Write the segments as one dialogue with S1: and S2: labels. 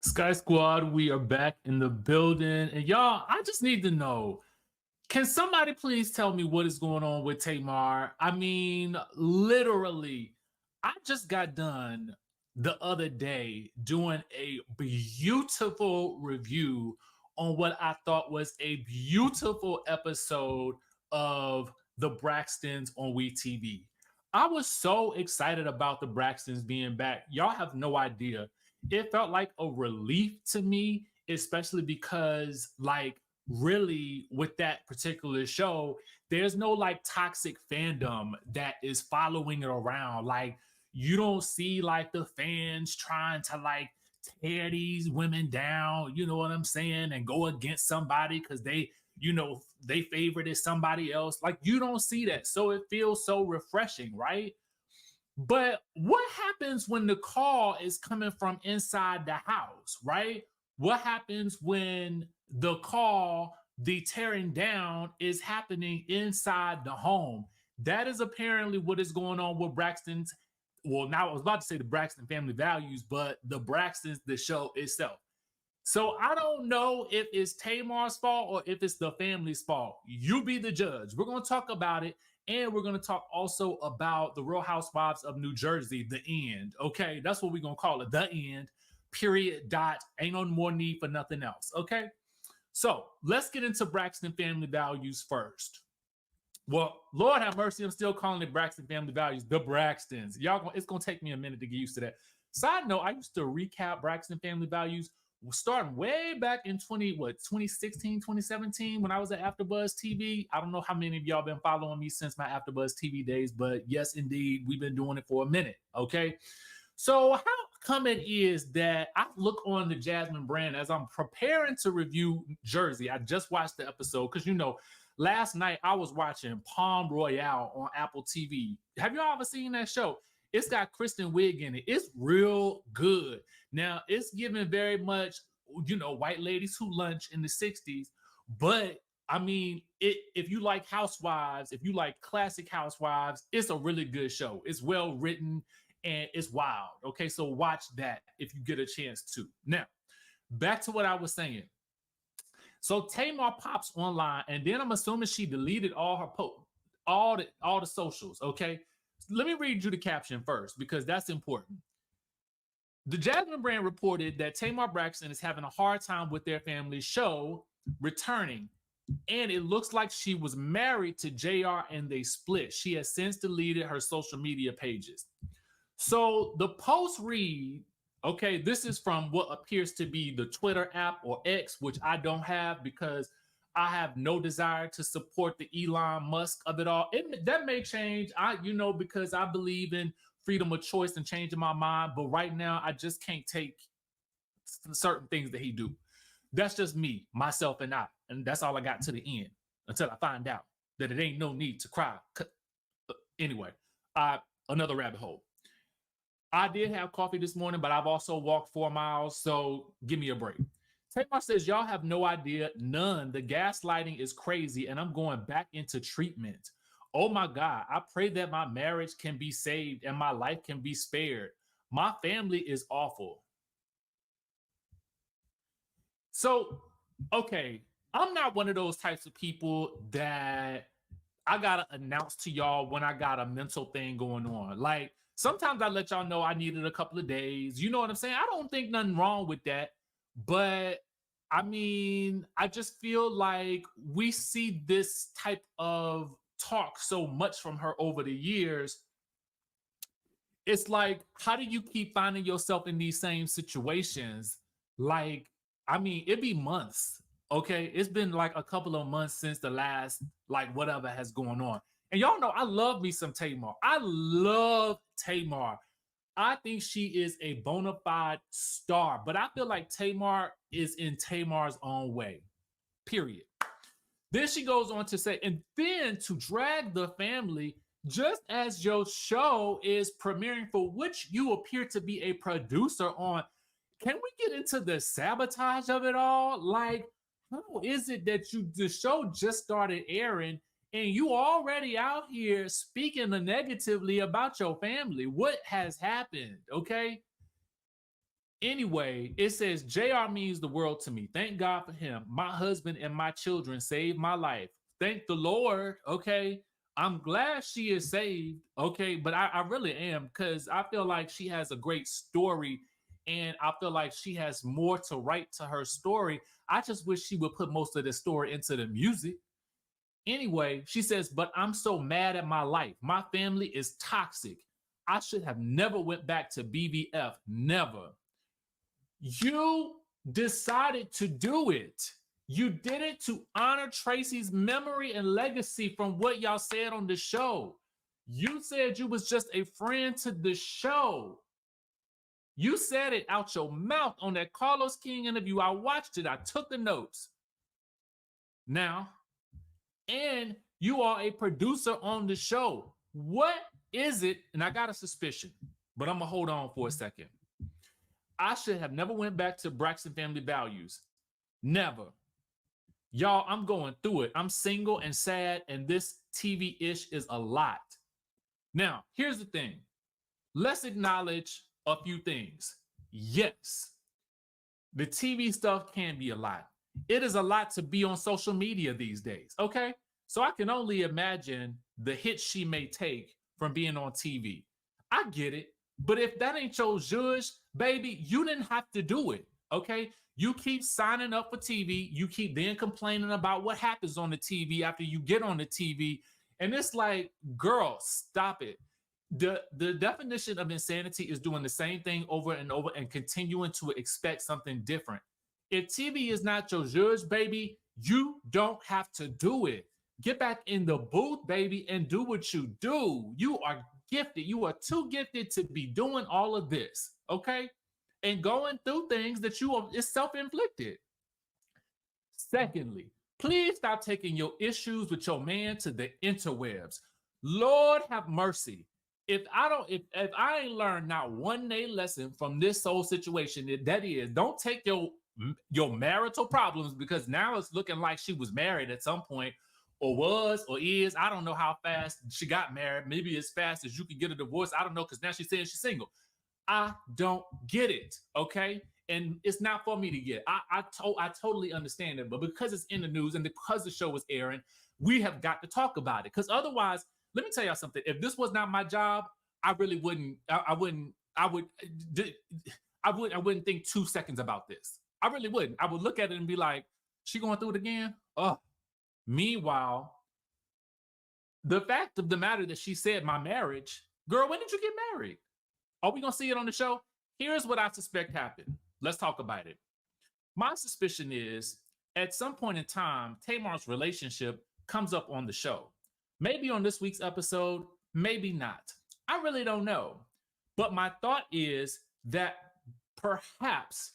S1: Sky Squad, we are back in the building. And y'all, I just need to know, can somebody please tell me what is going on with Tamar? I mean, literally, I just got done the other day doing a beautiful review on what I thought was a beautiful episode of the Braxtons on WeTV. I was so excited about the Braxtons being back. Y'all have no idea. It felt like a relief to me, especially because, like, really with that particular show, there's no like toxic fandom that is following it around. Like, you don't see like the fans trying to like tear these women down, you know what I'm saying, and go against somebody because they favorited somebody else. Like, you don't see that. So it feels so refreshing, right? But what happens when the call is coming from inside the house, right? What happens when the call, the tearing down, is happening inside the home? That is apparently what is going on with Braxton's. Well, now I was about to say the Braxton family values, but the Braxton's, the show itself. So I don't know if it's Tamar's fault or if it's the family's fault. You be the judge. We're going to talk about it. And we're going to talk also about the Real Housewives of New Jersey, the end. Okay, that's what we're going to call it, the end, period, dot. Ain't no more need for nothing else. Okay, so let's get into Braxton family values first. Well, Lord have mercy, I'm still calling it Braxton family values, the Braxtons. Y'all, it's going to take me a minute to get used to that. Side note, I used to recap Braxton family values starting way back in 2016, 2017, when I was at AfterBuzz TV. I don't know how many of y'all been following me since my AfterBuzz TV days, but yes, indeed, we've been doing it for a minute. Okay, so how come it is that I look on the Jasmine brand as I'm preparing to review Jersey? I just watched the episode because last night I was watching Palm Royale on Apple TV. Have y'all ever seen that show? It's got Kristen Wiig in it. It's real good. Now, it's given very much, white ladies who lunch in the 60s. But I mean, if you like Housewives, if you like classic Housewives, it's a really good show. It's well written and it's wild. Okay, so watch that if you get a chance to. Now, back to what I was saying. So Tamar pops online, and then I'm assuming she deleted all her all the socials. Okay, let me read you the caption first because that's important. The Jasmine brand reported that Tamar Braxton is having a hard time with their family show returning, and it looks like she was married to JR and they split. She has since deleted her social media pages. So the post read, okay, this is from what appears to be the Twitter app or X, which I don't have because I have no desire to support the Elon Musk of it all. That may change, because I believe in freedom of choice and changing my mind. But right now, I just can't take certain things that he do. That's just me, myself, and I. And that's all I got to the end until I find out that it ain't no need to cry. Anyway, another rabbit hole. I did have coffee this morning, but I've also walked 4 miles, so give me a break. Tamar says, y'all have no idea, none. The gaslighting is crazy, and I'm going back into treatment. Oh my God, I pray that my marriage can be saved and my life can be spared. My family is awful. So, okay, I'm not one of those types of people that I gotta announce to y'all when I got a mental thing going on. Like, sometimes I let y'all know I needed a couple of days. You know what I'm saying? I don't think nothing wrong with that. But I mean, I just feel like we see this type of talk so much from her over the years. It's like, how do you keep finding yourself in these same situations? Like, I mean, it'd be months. Okay. It's been like a couple of months since the last, like, whatever has gone on. And y'all know I love me some Tamar. I love Tamar. I think she is a bona fide star, but I feel like Tamar is in Tamar's own way, period. Then she goes on to say, and then to drag the family just as your show is premiering, for which you appear to be a producer on. Can we get into the sabotage of it all? Like, how is it that the show just started airing and you already out here speaking negatively about your family? What has happened? Okay. Anyway, it says JR means the world to me. Thank God for him. My husband and my children saved my life. Thank the Lord. Okay. I'm glad she is saved. Okay. But I really am, because I feel like she has a great story, and I feel like she has more to write to her story. I just wish she would put most of the story into the music. Anyway, she says, but I'm so mad at my life. My family is toxic. I should have never went back to BBF. Never. You decided to do it. You did it to honor Tracy's memory and legacy from what y'all said on the show. You said you was just a friend to the show. You said it out your mouth on that Carlos King interview. I watched it. I took the notes. Now, and you are a producer on the show. What is it? And I got a suspicion, but I'm gonna hold on for a second. I should have never went back to Braxton family values. Never. Y'all, I'm going through it. I'm single and sad, and this TV-ish is a lot. Now, here's the thing. Let's acknowledge a few things. Yes, the TV stuff can be a lot. It is a lot to be on social media these days, okay? So I can only imagine the hit she may take from being on TV. I get it. But if that ain't your zhuzh, baby, you didn't have to do it, okay? You keep signing up for TV. You keep then complaining about what happens on the TV after you get on the TV. And it's like, girl, stop it. The definition of insanity is doing the same thing over and over and continuing to expect something different. If TV is not your zhuzh, baby, you don't have to do it. Get back in the booth, baby, and do what you do. You are gifted. You are too gifted to be doing all of this, okay? And going through things that is self-inflicted. Secondly, please stop taking your issues with your man to the interwebs. Lord have mercy. If I ain't learned not one day lesson from this whole situation, that is, don't take your marital problems, because now it's looking like she was married at some point, or was, or is. I don't know how fast she got married. Maybe as fast as you can get a divorce. I don't know, because now she's saying she's single. I don't get it, okay? And it's not for me to get. I totally understand it, but because it's in the news and because the show is airing, we have got to talk about it. Because otherwise, let me tell y'all something. If this was not my job, I really wouldn't. I wouldn't think 2 seconds about this. I really wouldn't. I would look at it and be like, she going through it again? Oh. Meanwhile, the fact of the matter that she said my marriage, girl, when did you get married? Are we going to see it on the show? Here's what I suspect happened. Let's talk about it. My suspicion is at some point in time, Tamar's relationship comes up on the show. Maybe on this week's episode, maybe not. I really don't know. But my thought is that perhaps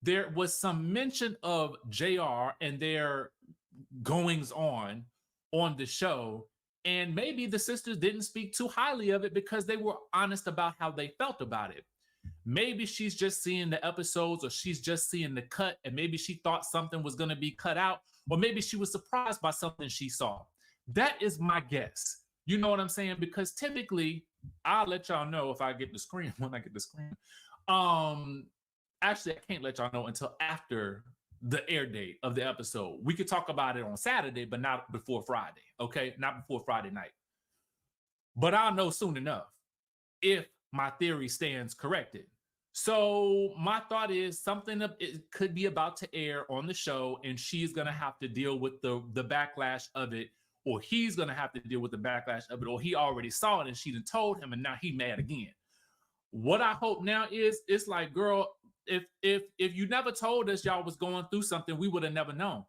S1: there was some mention of JR and their goings on the show, and maybe the sisters didn't speak too highly of it because they were honest about how they felt about it. Maybe she's just seeing the episodes, or she's just seeing the cut, and maybe she thought something was going to be cut out, or maybe she was surprised by something she saw. That is my guess. You know what I'm saying? Because typically, I'll let y'all know if I get the screen when I get the screen. Actually, I can't let y'all know until after the air date of the episode. We could talk about it on Saturday, but not before Friday, okay? Not before Friday night. But I'll know soon enough if my theory stands corrected. So my thought is something it could be about to air on the show, and she's going to have to deal with the backlash of it, or he's going to have to deal with the backlash of it, or he already saw it and she done told him, and now he mad again. What I hope now is, it's like, girl, if you never told us y'all was going through something, we would have never known.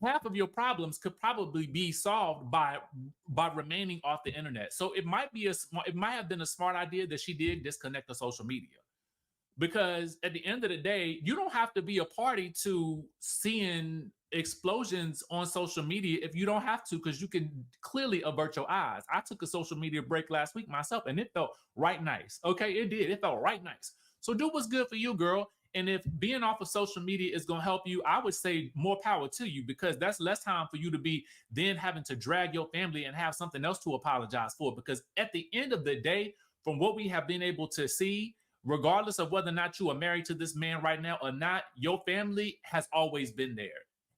S1: Half of your problems could probably be solved by remaining off the internet. So it might have been a smart idea that she did disconnect the social media, because at the end of the day, you don't have to be a party to seeing explosions on social media if you don't have to, because you can clearly avert your eyes. I took a social media break last week myself, and it felt right nice. Okay, it did. It felt right nice. So do what's good for you, girl. And if being off of social media is going to help you, I would say more power to you, because that's less time for you to be then having to drag your family and have something else to apologize for. Because at the end of the day, from what we have been able to see, regardless of whether or not you are married to this man right now or not, your family has always been there.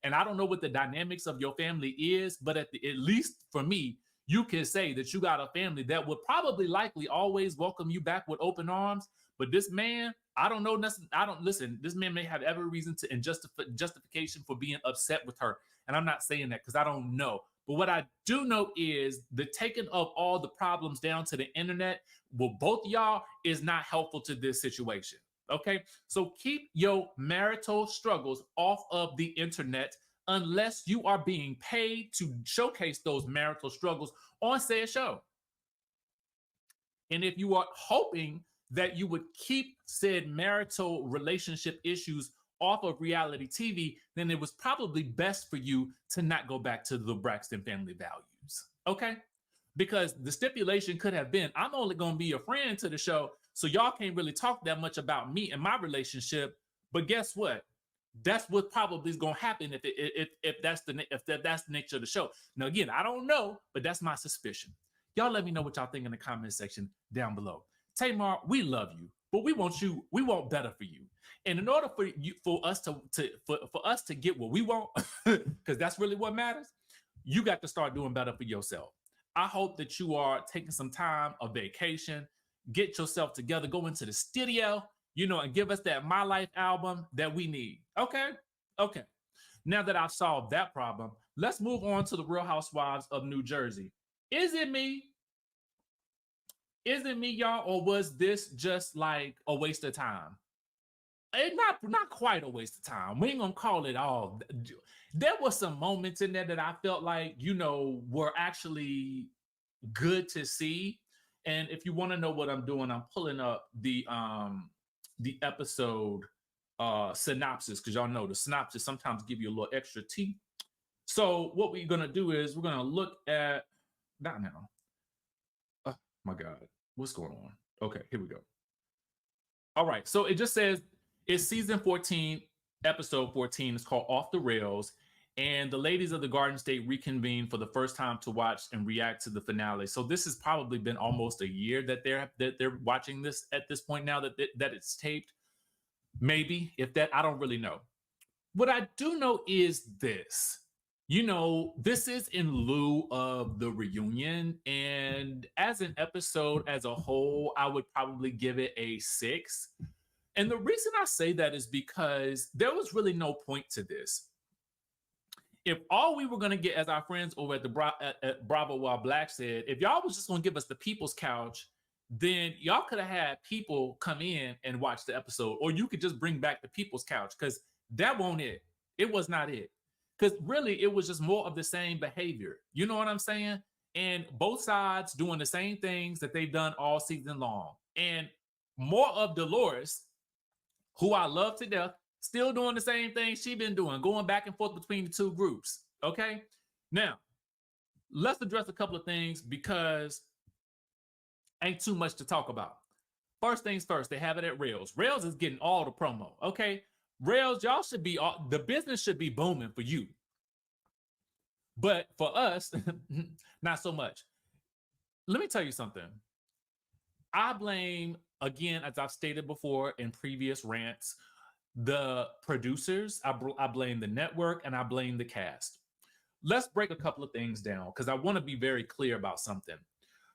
S1: And I don't know what the dynamics of your family is, but at least for me, you can say that you got a family that would probably likely always welcome you back with open arms. But this man, I don't know. I don't listen. This man may have every reason to and justification for being upset with her. And I'm not saying that because I don't know. But what I do know is the taking of all the problems down to the internet with both y'all is not helpful to this situation. Okay. So keep your marital struggles off of the internet unless you are being paid to showcase those marital struggles on said show. And if you are hoping that you would keep said marital relationship issues off of reality TV, then it was probably best for you to not go back to the Braxton family values. Okay? Because the stipulation could have been, I'm only going to be a friend to the show, so y'all can't really talk that much about me and my relationship. But guess what? That's what probably is going to happen if that's the nature of the show. Now, again, I don't know, but that's my suspicion. Y'all let me know what y'all think in the comment section down below. Tamar, we love you, but we want better for you. And in order for us to get what we want, because that's really what matters, you got to start doing better for yourself. I hope that you are taking some time, a vacation, get yourself together, go into the studio, and give us that My Life album that we need. Okay? Okay. Now that I've solved that problem, let's move on to the Real Housewives of New Jersey. Is it me? Is it me, y'all, or was this just like a waste of time? It's not quite a waste of time. We ain't gonna call it all. There were some moments in there that I felt like, were actually good to see. And if you want to know what I'm doing, I'm pulling up the episode synopsis, because y'all know the synopsis sometimes give you a little extra tea. So what we're gonna do is we're gonna look at not now. Oh my God, what's going on? Okay, here we go. All right, so it just says it's season 14, episode 14. It's called Off the Rails. And the ladies of the Garden State reconvene for the first time to watch and react to the finale. So this has probably been almost a year that they're watching this at this point now that it's taped. Maybe, if that, I don't really know. What I do know is this. This is in lieu of the reunion. And as an episode as a whole, I would probably give it a 6. And the reason I say that is because there was really no point to this. If all we were going to get, as our friends over at Bravo While Black said, if y'all was just going to give us the people's couch, then y'all could have had people come in and watch the episode, or you could just bring back the people's couch, because that won't it. It was not it. Because really, it was just more of the same behavior. You know what I'm saying? And both sides doing the same things that they've done all season long. And more of Dolores, who I love to death, still doing the same thing she's been doing, going back and forth between the two groups. Okay? Now, let's address a couple of things because ain't too much to talk about. First things first, they have it at Rails. Rails is getting all the promo. Okay? Rails, y'all should be, the business should be booming for you. But for us, not so much. Let me tell you something. I blame, again, as I've stated before in previous rants, the producers, I blame the network, and I blame the cast. Let's break a couple of things down because I want to be very clear about something.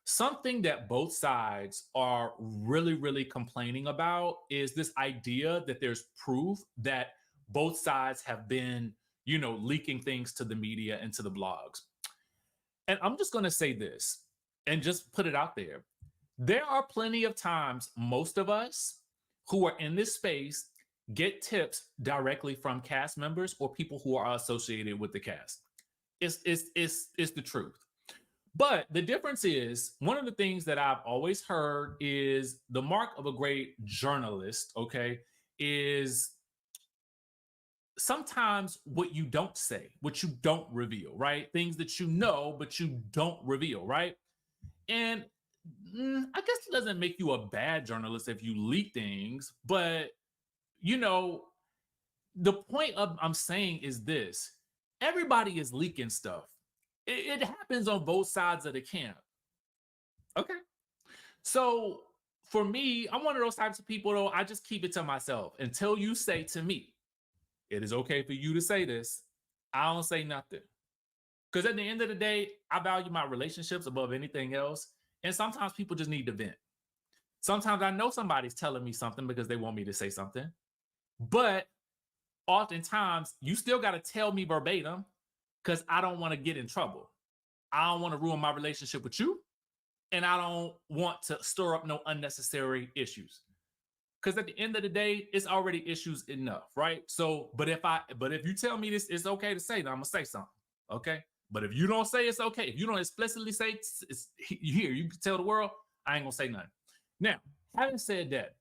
S1: Something that both sides are really, really complaining about is this idea that there's proof that both sides have been, leaking things to the media and to the blogs. And I'm just going to say this and just put it out there. There are plenty of times most of us who are in this space get tips directly from cast members or people who are associated with the cast. It's the truth. But the difference is, one of the things that I've always heard is the mark of a great journalist, okay, is sometimes what you don't say, what you don't reveal, right? Things that you know, but you don't reveal, right? And I guess it doesn't make you a bad journalist if you leak things, but the point of I'm saying is this: everybody is leaking stuff. It happens on both sides of the camp. Okay. So for me, I'm one of those types of people, though, I just keep it to myself until you say to me, it is okay for you to say this. I don't say nothing. Because at the end of the day, I value my relationships above anything else. And sometimes people just need to vent. Sometimes I know somebody's telling me something because they want me to say something. But oftentimes, you still got to tell me verbatim because I don't want to get in trouble. I don't want to ruin my relationship with you. And I don't want to stir up no unnecessary issues. Because at the end of the day, it's already issues enough, right? So, but if you tell me this, it's okay to say, then I'm gonna say something, okay? But if you don't say it's okay, if you don't explicitly say it's here, you can tell the world, I ain't gonna say nothing. Now, having said that,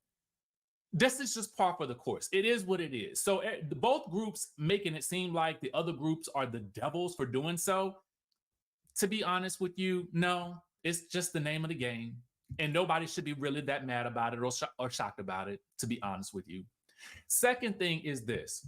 S1: this is just par for the course. It is what it is. So both groups making it seem like the other groups are the devils for doing so. To be honest with you, no, it's just the name of the game. And nobody should be really that mad about it or shocked about it, to be honest with you. Second thing is this.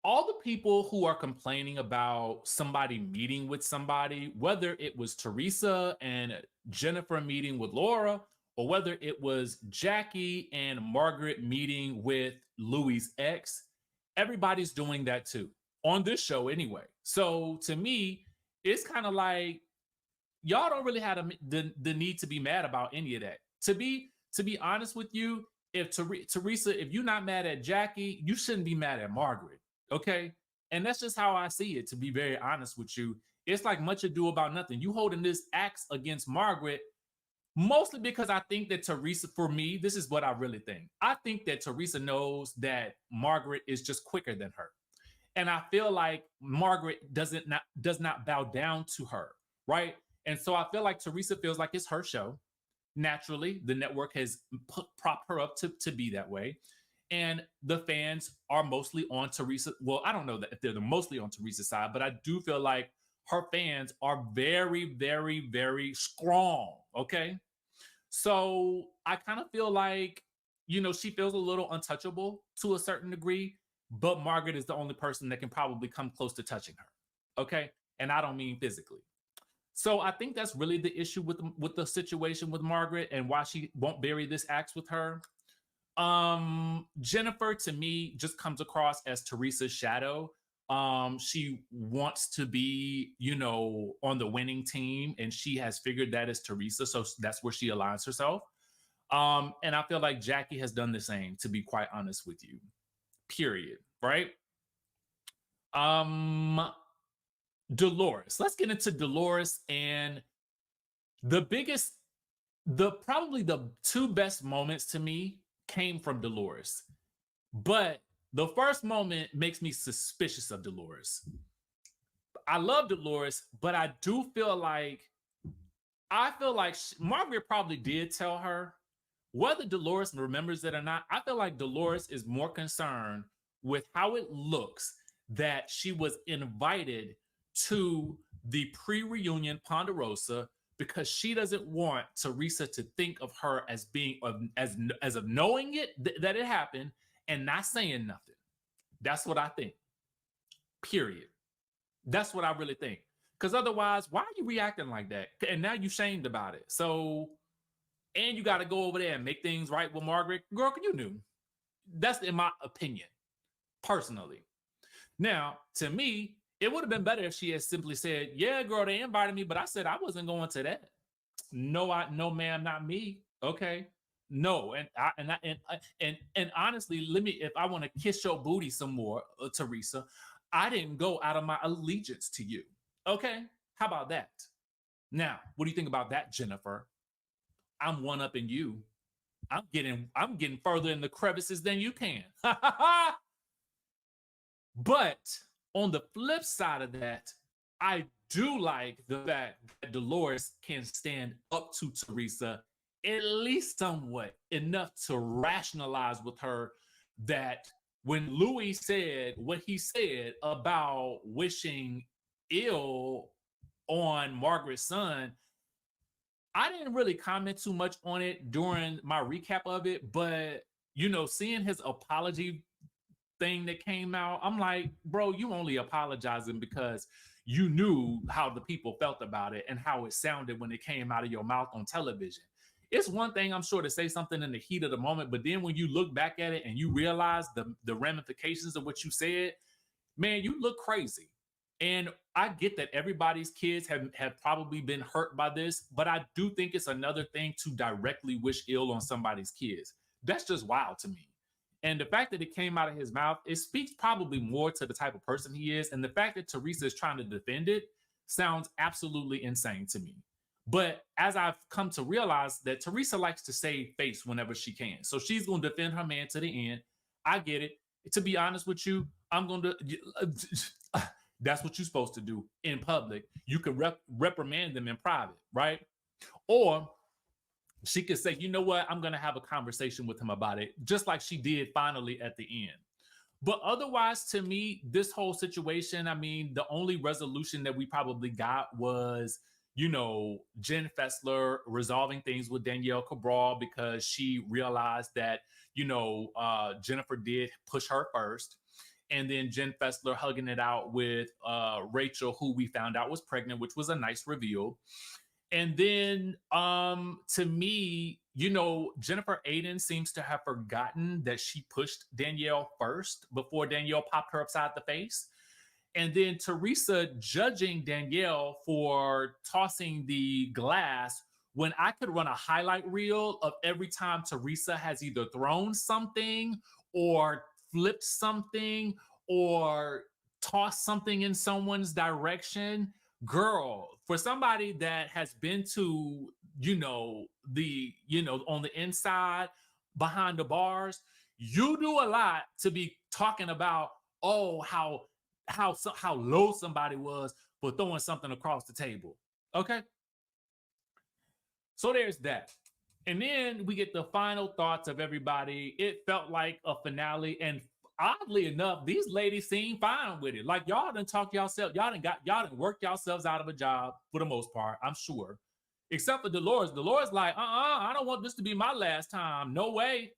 S1: All the people who are complaining about somebody meeting with somebody, whether it was Teresa and Jennifer meeting with Laura, or whether it was Jackie and Margaret meeting with Louis' ex, everybody's doing that too on this show anyway. So to me, it's kind of like y'all don't really have the need to be mad about any of that. To be honest with you, if Teresa, if you're not mad at Jackie, you shouldn't be mad at Margaret. Okay. And that's just how I see it, to be very honest with you. It's like much ado about nothing. You holding this axe against Margaret, mostly because I think that Teresa, for me, this is what I really think. I think that Teresa knows that Margaret is just quicker than her. And I feel like Margaret does not bow down to her, right? And so I feel like Teresa feels like it's her show. Naturally, the network has propped her up to be that way. And the fans are mostly on Teresa. Well, I don't know that if they're mostly on Teresa's side, but I do feel like her fans are very, very, very strong. Okay. So I kind of feel like, she feels a little untouchable to a certain degree, but Margaret is the only person that can probably come close to touching her. Okay. And I don't mean physically. So I think that's really the issue with the situation with Margaret and why she won't bury this axe with her. Jennifer to me just comes across as Teresa's shadow. She wants to be, on the winning team, and she has figured that is Teresa, so that's where she aligns herself. And I feel like Jackie has done the same, to be quite honest with you. Period. Right? Dolores. Let's get into Dolores, and probably the two best moments to me came from Dolores. But the first moment makes me suspicious of Dolores. I love Dolores, but I feel like Margaret probably did tell her. Whether Dolores remembers it or not, I feel like Dolores is more concerned with how it looks that she was invited to the pre-reunion Ponderosa, because she doesn't want Teresa to think of her as being as of knowing that it happened and not saying nothing. That's what I think. Period. That's what I really think. Because otherwise, why are you reacting like that? And now you shamed about it. So, and you got to go over there and make things right with Margaret. Girl, you knew. That's in my opinion, personally. Now, to me, it would have been better if she had simply said, "Yeah, girl, they invited me, but I said I wasn't going to that. No, ma'am, not me. Okay, no." And honestly, if I want to kiss your booty some more, Teresa, I didn't go out of my allegiance to you. Okay, how about that? Now, what do you think about that, Jennifer? I'm one up in you. I'm getting further in the crevices than you can. But on the flip side of that, I do like the fact that Dolores can stand up to Teresa, at least somewhat, enough to rationalize with her that when Louis said what he said about wishing ill on Margaret's son, I didn't really comment too much on it during my recap of it, but seeing his apology thing that came out, I'm like, bro, you only apologizing because you knew how the people felt about it and how it sounded when it came out of your mouth on television. It's one thing, I'm sure, to say something in the heat of the moment, but then when you look back at it and you realize the ramifications of what you said, man, you look crazy. And I get that everybody's kids have probably been hurt by this, but I do think it's another thing to directly wish ill on somebody's kids. That's just wild to me. And the fact that it came out of his mouth, it speaks probably more to the type of person he is. And the fact that Teresa is trying to defend it sounds absolutely insane to me. But as I've come to realize that Teresa likes to save face whenever she can. So she's going to defend her man to the end. I get it. To be honest with you, I'm going to. That's what you're supposed to do in public. You can reprimand them in private, right? Or she could say, you know what, I'm going to have a conversation with him about it, just like she did finally at the end. But otherwise, to me, this whole situation, I mean, the only resolution that we probably got was, you know, Jen Fessler resolving things with Danielle Cabral because she realized that, you know, Jennifer did push her first. And then Jen Fessler hugging it out with Rachel, who we found out was pregnant, which was a nice reveal. And then to me, you know, Jennifer Aiden seems to have forgotten that she pushed Danielle first before Danielle popped her upside the face. And then Teresa judging Danielle for tossing the glass when I could run a highlight reel of every time Teresa has either thrown something or flipped something or tossed something in someone's direction. Girl, for somebody that has been to, you know, on the inside behind the bars, you do a lot to be talking about, oh, how low somebody was for throwing something across the table. Okay. So there's that. And then we get the final thoughts of everybody. It felt like a finale. And oddly enough, these ladies seem fine with it. Like y'all done talk yourself, y'all done worked yourselves out of a job for the most part, I'm sure. Except for Dolores. Dolores like, I don't want this to be my last time. No way.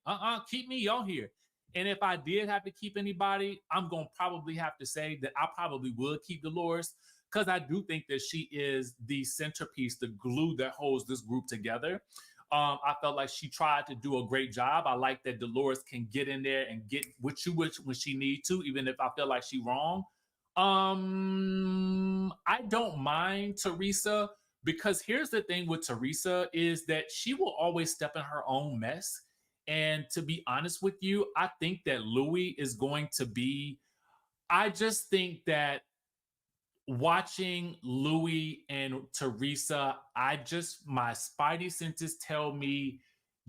S1: Keep me on here. And if I did have to keep anybody, I'm going to probably have to say that I probably would keep Dolores because I do think that she is the centerpiece, the glue that holds this group together. I felt like she tried to do a great job. I like that Dolores can get in there and get what you wish when she needs to, even if I feel like she's wrong. I don't mind Teresa because here's the thing with Teresa is that she will always step in her own mess. And to be honest with you, I think that Louis is going to be, I just think that watching Louis and Teresa, my spidey senses tell me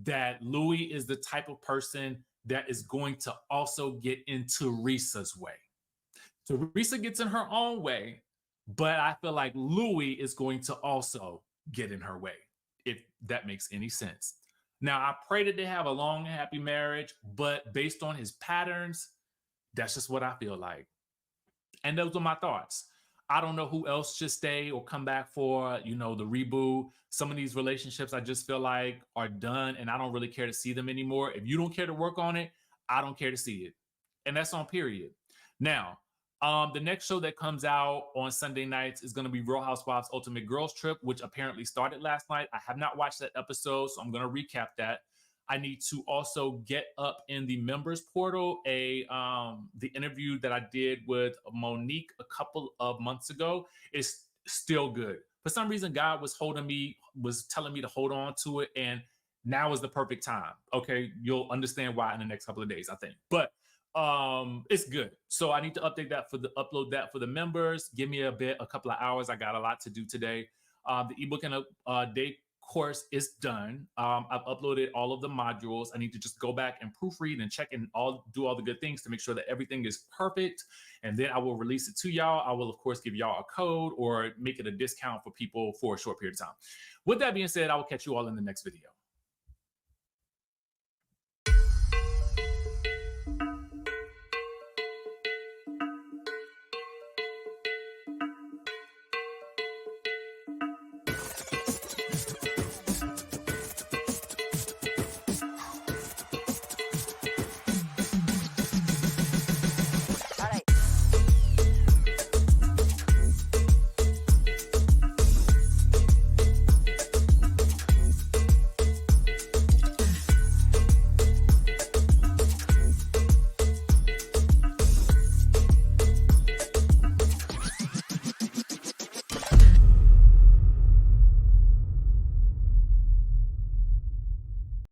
S1: that Louis is the type of person that is going to also get in Teresa's way. Teresa gets in her own way, but I feel like Louis is going to also get in her way, if that makes any sense. Now, I pray that they have a long, happy marriage, but based on his patterns, that's just what I feel like. And those are my thoughts. I don't know who else should stay or come back for, you know, the reboot. Some of these relationships I just feel like are done and I don't really care to see them anymore. If you don't care to work on it, I don't care to see it. And that's on period. Now, the next show that comes out on Sunday nights is going to be Real Housewives Ultimate Girls Trip, which apparently started last night. I have not watched that episode, so I'm going to recap that. I need to also get up in the members portal the interview that I did with Monique a couple of months ago is still good. For some reason, God was telling me to hold on to it, and now is the perfect time. Okay, you'll understand why in the next couple of days, I think. But it's good. So I need to upload that for the members. Give me a couple of hours. I got a lot to do today. The ebook and a day course is done. I've uploaded all of the modules. I need to just go back and proofread and check and do all the good things to make sure that everything is perfect. And then I will release it to y'all. I will, of course, give y'all a code or make it a discount for people for a short period of time. With that being said, I will catch you all in the next video.